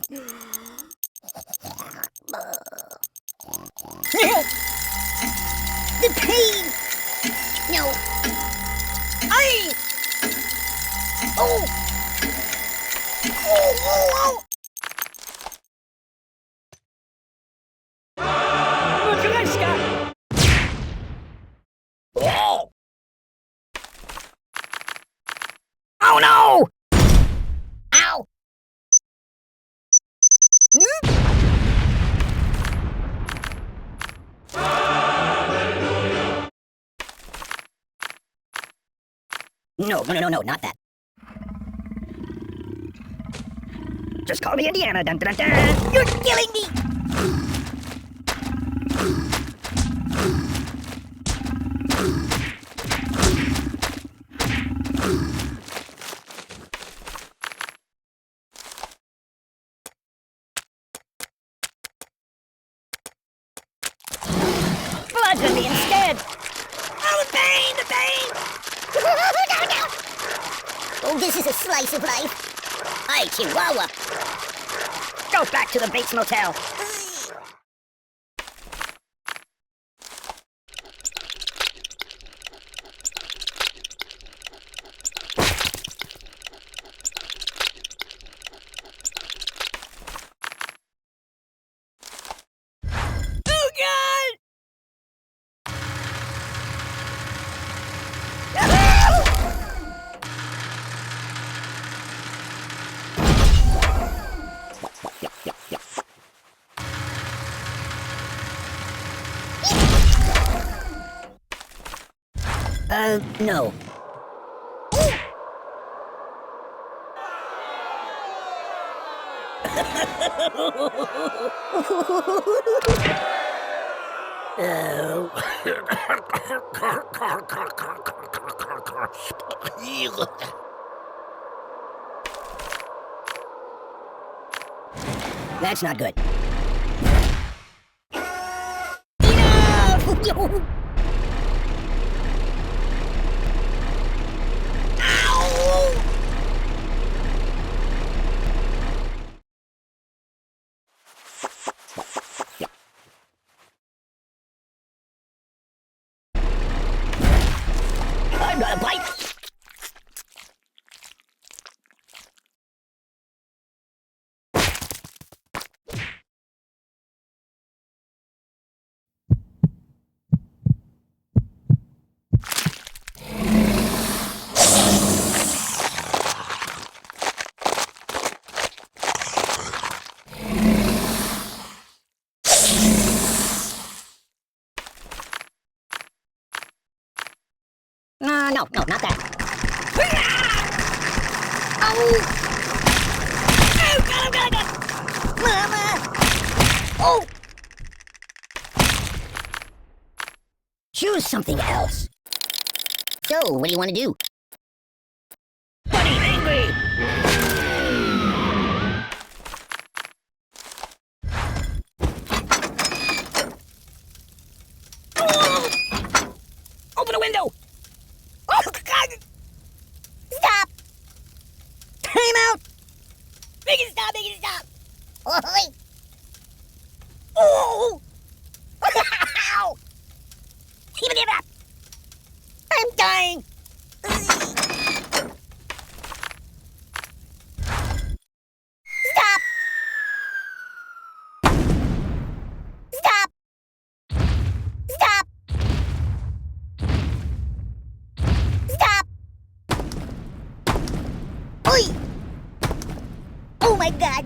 The pain! No. Ay! Oh! Oh, oh, Matryoshka! oh! Oh no! Ow! No, not that. Just call me Indiana. Dun, dun, dun, dun. You're killing me! Bludgeon me instead! Oh, the pain! The pain! No. Oh, this is a slice of life. Hi, Chihuahua. Go back to the Bates Motel. Oh, God! No. That's not good. Enough! I'm gonna bite. No, not that. Oh! Oh, God. Mama! Oh! Choose something else. So, what do you want to do? Bunny angry! Oh! Open a window! Oh, God! Stop! Time out! Make it stop! Oi! Oh! Ow! I'm dying! Stop! Stop! Stop! Stop! Oi! Oh my God!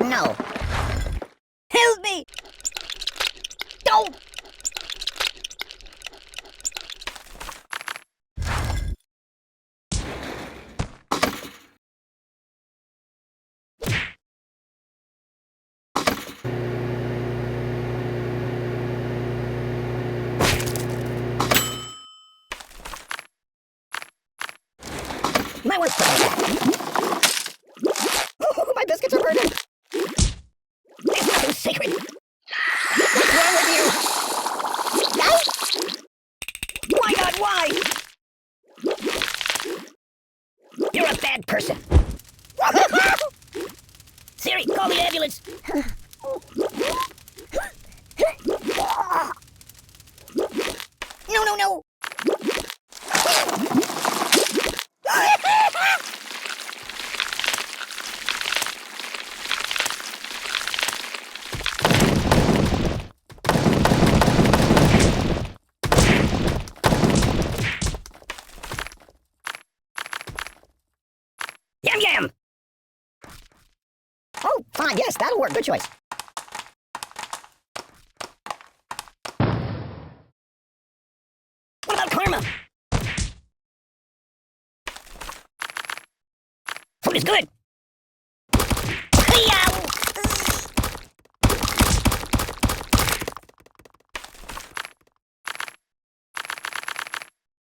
No. Help me! Don't! You might want to try that. Oh, my biscuits are burning. It's nothing sacred. What's wrong with you? Why bad person. Siri, call the ambulance. No, no, no. Yum, yum. Oh, fine, yes, that'll work. Good choice. What about karma? Food is good.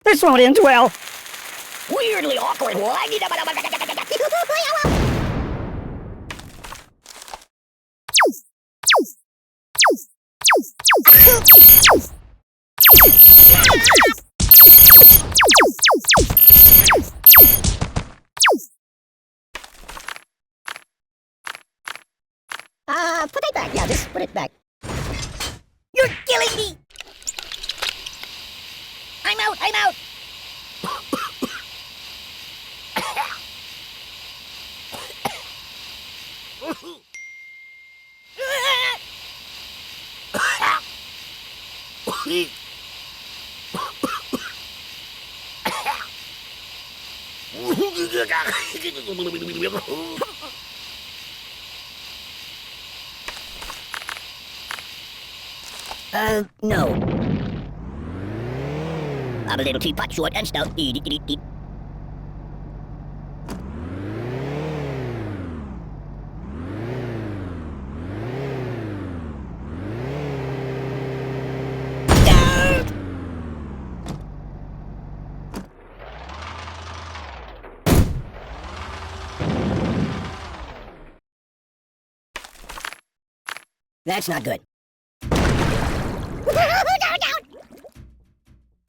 This won't end well. Weirdly awkward. Put it back. Yeah, just put it back. You're killing me! I'm out, I'm out! No. I'm a little teapot, short and stout. Eat, eat, eat, eat. That's not good.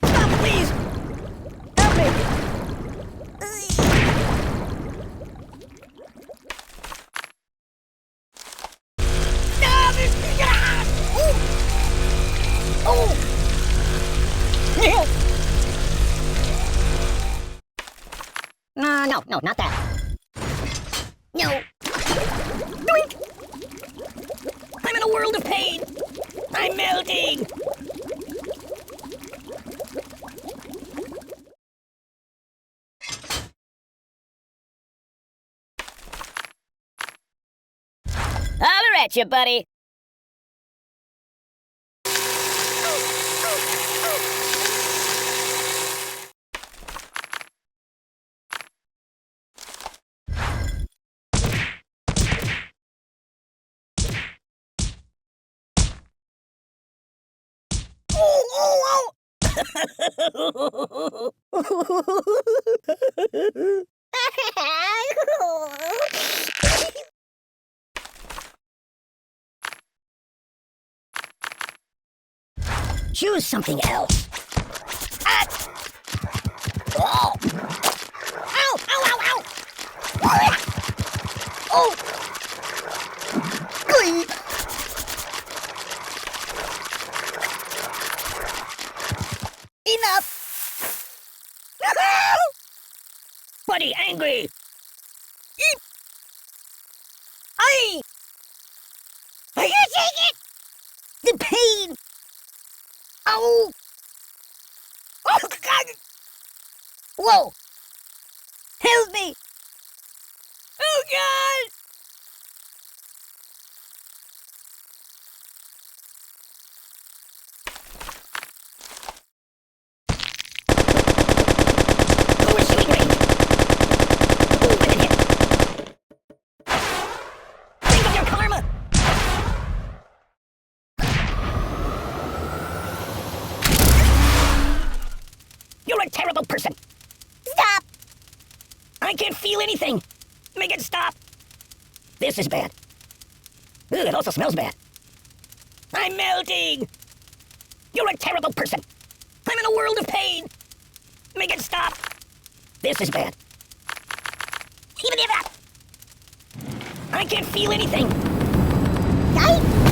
Stop, please! Help me! Oh! No, not that. No. Doink! I'm in a world of pain! I'm melting! Holler at you, buddy! Choose something else. Ah! Oh! Ow! Ow! Ow! Ow! Oh! Glee! Enough! Buddy, angry! Eep! I can't take it! The pain! Oh! Oh, God! Whoa! Help me! Oh, God! Oh, we're shooting range! Ooh, I did hit! Think of your karma! You're a terrible person! Stop! I can't feel anything! Make it stop! This is bad. Ugh, it also smells bad. I'm melting! You're a terrible person! I'm in a world of pain! Make it stop! This is bad. Give me that! I can't feel anything. Right?